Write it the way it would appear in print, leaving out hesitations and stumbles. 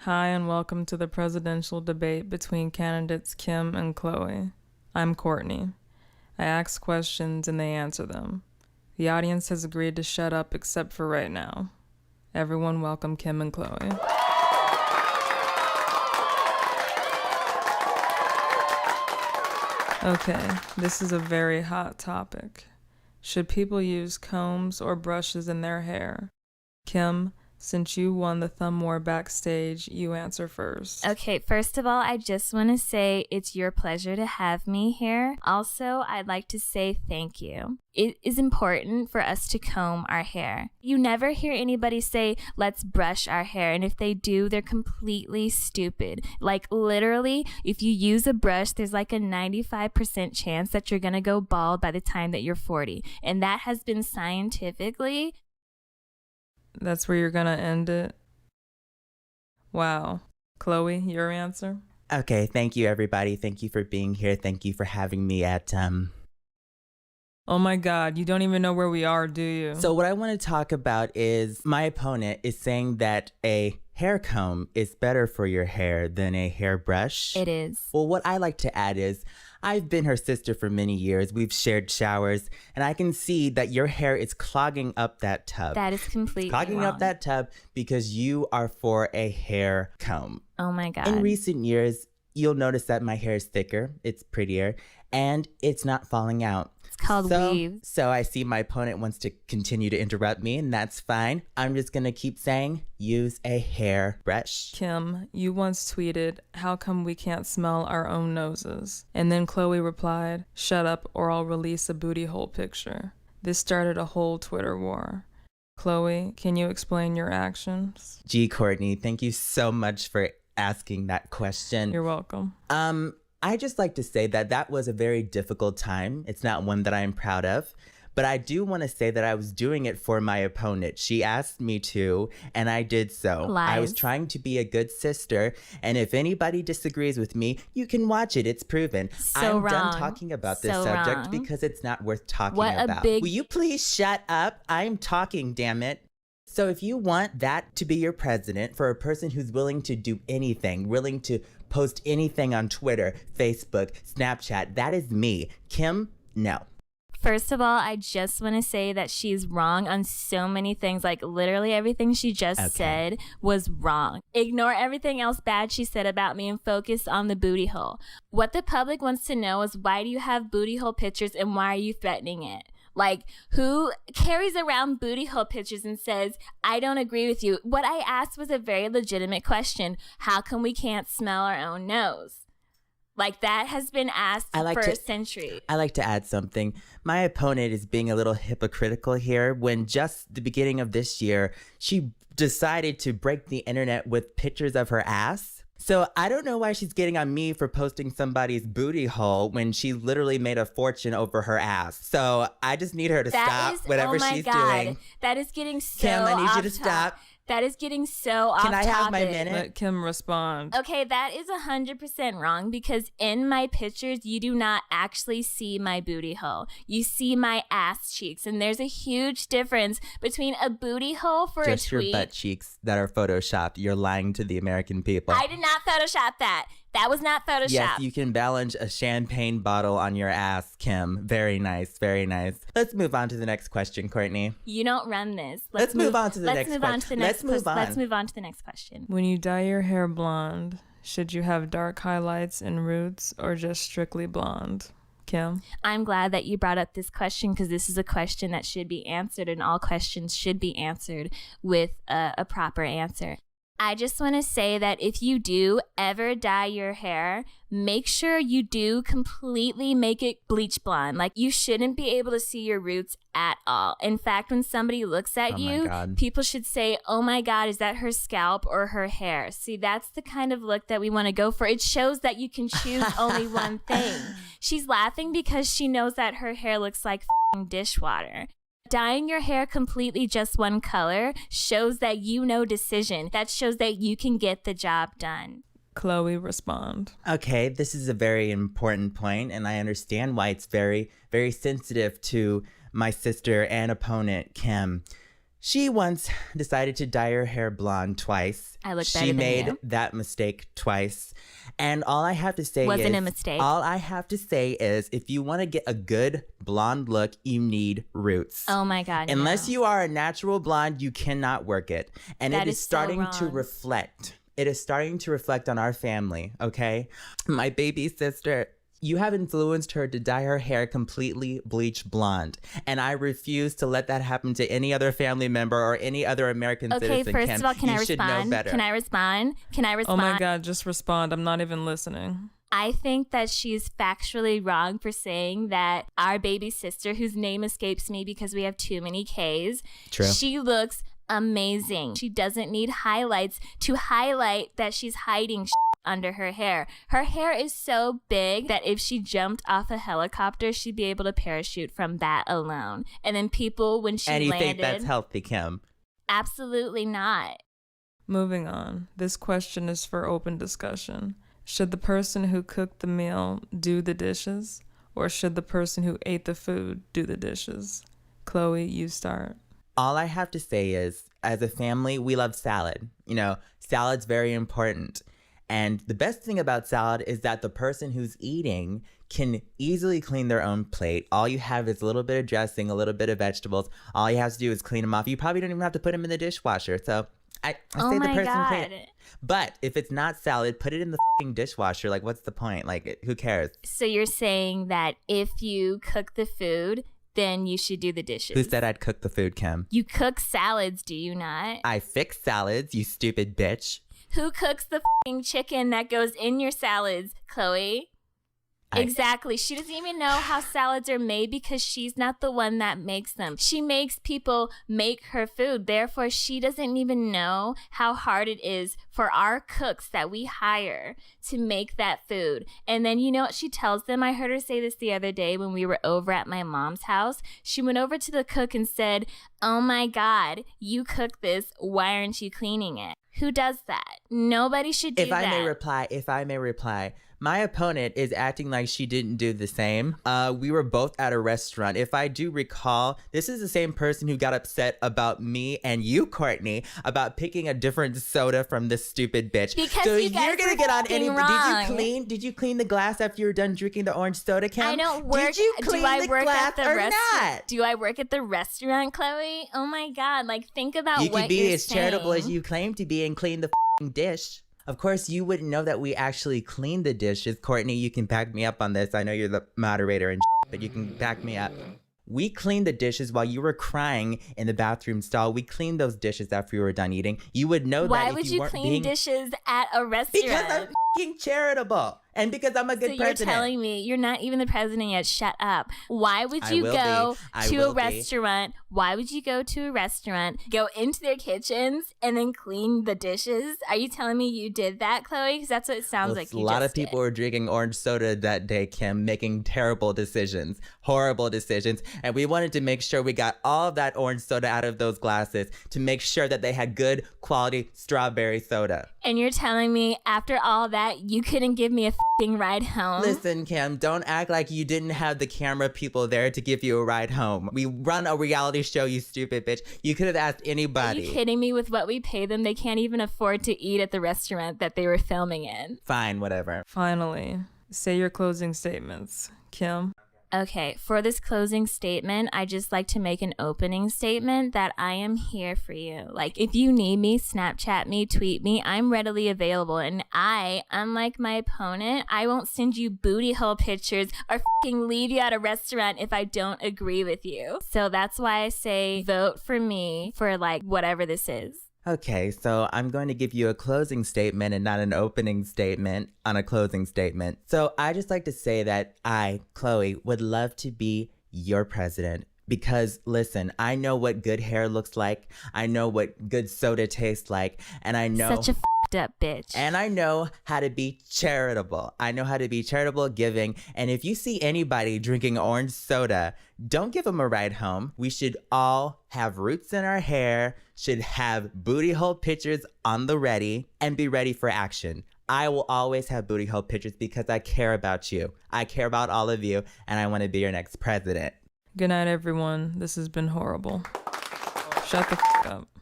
Hi, and welcome to the presidential debate between candidates Kim and Chloe. I'm Courtney. I ask questions and they answer them. The audience has agreed to shut up except for right now. Everyone welcome Kim and Chloe. Okay, this is a very hot topic. Should people use combs or brushes in their hair? Kim, since you won the thumb war backstage, you answer first. Okay, first of all, I just want to say it's your pleasure to have me here. Also, I'd like to say thank you. It is important for us to comb our hair. You never hear anybody say, let's brush our hair. And if they do, they're completely stupid. Like literally, if you use a brush, there's like a 95% chance that you're going to go bald by the time that you're 40. And that has been scientifically. That's where you're gonna end it? Wow. Chloe, your answer? Okay, thank you, everybody. Thank you for being here. Thank you for having me at, Oh my God, you don't even know where we are, do you? So what I want to talk about is my opponent is saying that a hair comb is better for your hair than a hairbrush. It is. Well, what I like to add is I've been her sister for many years. We've shared showers, and I can see that your hair is clogging up that tub. That is completely clogging wrong. up that tub because you are for a hair comb. Oh my God. In recent years, you'll notice that my hair is thicker, it's prettier, and it's not falling out. It's called weaves. So I see my opponent wants to continue to interrupt me, and that's fine. I'm just gonna keep saying, use a hairbrush. Kim, you once tweeted, how come we can't smell our own noses? And then Chloe replied, shut up or I'll release a booty hole picture. This started a whole Twitter war. Chloe, can you explain your actions? Gee, Courtney, thank you so much for asking that question. You're welcome. I just like to say that that was a very difficult time. It's not one that I'm proud of, but I do want to say that I was doing it for my opponent. She asked me to, and I did so. Lies. I was trying to be a good sister, and if anybody disagrees with me, you can watch it. It's proven. So I'm wrong. done talking about this So subject wrong. because it's not worth talking What a about. big- Will you please shut up? I'm talking, damn it. So if you want that to be your president, for a person who's willing to do anything, willing to post anything on Twitter, Facebook, Snapchat, that is me. Kim, no. First of all, I just want to say that she's wrong on so many things. Like literally everything she just said was wrong. Ignore everything else bad she said about me and focus on the booty hole. What the public wants to know is, why do you have booty hole pictures and why are you threatening it? Like, who carries around booty hole pictures and says, I don't agree with you? What I asked was a very legitimate question. How come we can't smell our own nose? Like, that has been asked for a century. I like to add something. My opponent is being a little hypocritical here when just the beginning of this year, she decided to break the internet with pictures of her ass. So I don't know why she's getting on me for posting somebody's booty hole when she literally made a fortune over her ass. So I just need her to stop whatever she's doing. That is getting so Kim, I need off you to stop. That is getting so off Can I have topic. my minute? Let Kim respond. Okay, that is 100% wrong because in my pictures, you do not actually see my booty hole. You see my ass cheeks, and there's a huge difference between a booty hole for Just a tweet. your butt cheeks that are photoshopped. You're lying to the American people. I did not Photoshop that. That was not Photoshop. Yes, you can balance a champagne bottle on your ass, Kim. Very nice, very nice. Let's move on to the next question, Courtney. You don't run this. Let's move on to the next question. Let's move on to the next question. When you dye your hair blonde, should you have dark highlights and roots or just strictly blonde? Kim? I'm glad that you brought up this question because this is a question that should be answered, and all questions should be answered with a proper answer. I just want to say that if you do ever dye your hair, make sure you do completely make it bleach blonde. Like, you shouldn't be able to see your roots at all. In fact, when somebody looks at you, people should say, oh my God, is that her scalp or her hair? See, that's the kind of look that we want to go for. It shows that you can choose only one thing. She's laughing because she knows that her hair looks like f***ing dishwater. Dyeing your hair completely just one color shows that you know decision. That shows that you can get the job done. Chloe, respond. Okay, this is a very important point, and I understand why it's very, very sensitive to my sister and opponent, Kim. She once decided to dye her hair blonde twice. I look better She than made you. that mistake twice. And all I have to say Wasn't is, a mistake. all I have to say is, if you want to get a good blonde look, you need roots. Oh my God. Unless no. you are a natural blonde, you cannot work it. And That it is is so starting to wrong. reflect. It is starting to reflect on our family, okay? My baby sister, you have influenced her to dye her hair completely bleach blonde. And I refuse to let that happen to any other family member or any other American Okay, citizen. first Kim. of all, can You I should know respond? better. Can I respond? Can I Oh respond? my God, just respond. I'm not even listening. I think that she's factually wrong for saying that our baby sister, whose name escapes me because we have too many Ks, True. she looks amazing. She doesn't need highlights to highlight that she's hiding under her hair. Her hair is so big that if she jumped off a helicopter, she'd be able to parachute from that alone. And then people, when she And you landed, think that's healthy, Kim? absolutely not. Moving on. This question is for open discussion. Should the person who cooked the meal do the dishes? Or should the person who ate the food do the dishes? Chloe, you start. All I have to say is, as a family, we love salad. You know, salad's very important. And the best thing about salad is that the person who's eating can easily clean their own plate. All you have is a little bit of dressing, a little bit of vegetables. All you have to do is clean them off. You probably don't even have to put them in the dishwasher. So I Oh say the my person clean God. it. But if it's not salad, put it in the f***ing dishwasher. Like, what's the point? Like, who cares? So you're saying that if you cook the food, then you should do the dishes. Who said I'd cook the food, Kim? You cook salads, do you not? I fix salads, you stupid bitch. Who cooks the f***ing chicken that goes in your salads, Chloe? Exactly. She doesn't even know how salads are made because she's not the one that makes them. She makes people make her food. Therefore, she doesn't even know how hard it is for our cooks that we hire to make that food. And then you know what she tells them? I heard her say this the other day when we were over at my mom's house. She went over to the cook and said, "Oh my God, you cooked this. Why aren't you cleaning it?" Who does that? Nobody should do If I that. may reply, my opponent is acting like she didn't do the same. We were both at a restaurant. If I do recall, this is the same person who got upset about me and you, Courtney, about picking a different soda from this stupid bitch. Because so you guys you're gonna were get on fucking any? wrong. Did you clean the glass after you were done drinking the orange soda, Kim? I don't work. Did you clean do I the work glass at the or restaurant? not? Do I work at the restaurant, Chloe? Oh my God! Like, think about You what can be you're as charitable as saying. you claim to be and clean the f***ing dish. Of course, you wouldn't know that we actually cleaned the dishes. Courtney, you can back me up on this. I know you're the moderator and but you can back me up. We cleaned the dishes while you were crying in the bathroom stall. We cleaned those dishes after you were done eating. You would know Why that would if you weren't clean being... dishes at a restaurant? Because I'm f***ing charitable. And because I'm a good so you're president. telling me you're not even the president yet. Shut up. Why would I you will go be. I to will a be. restaurant? Why would you go to a restaurant, go into their kitchens, and then clean the dishes? Are you telling me you did that, Chloe? Because that's what it sounds Well, like a you lot just of people did. were drinking orange soda that day, Kim, making terrible decisions, horrible decisions. And we wanted to make sure we got all of that orange soda out of those glasses to make sure that they had good quality strawberry soda. And you're telling me after all that, you couldn't give me a f***ing ride home? Listen, Kim, don't act like you didn't have the camera people there to give you a ride home. We run a reality show, you stupid bitch. You could have asked Are anybody. you kidding me? With what we pay them, they can't even afford to eat at the restaurant that they were filming in. Fine, whatever. Finally, say your closing statements. Kim? Okay, for this closing statement, I just like to make an opening statement that I am here for you. Like, if you need me, Snapchat me, tweet me, I'm readily available. And I, unlike my opponent, I won't send you booty hole pictures or fucking leave you at a restaurant if I don't agree with you. So that's why I say vote for me for like whatever this is. Okay, so I'm going to give you a closing statement and not an opening statement on a closing statement. So I just like to say that I, Chloe, would love to be your president. Because listen, I know what good hair looks like. I know what good soda tastes like. And I know... Such a f***ed up bitch. And I know how to be charitable. I know how to be charitable, giving. And if you see anybody drinking orange soda, don't give them a ride home. We should all have roots in our hair, should have booty hole pictures on the ready, and be ready for action. I will always have booty hole pictures because I care about you. I care about all of you, and I want to be your next president. Good night, everyone. This has been horrible. Shut the f up.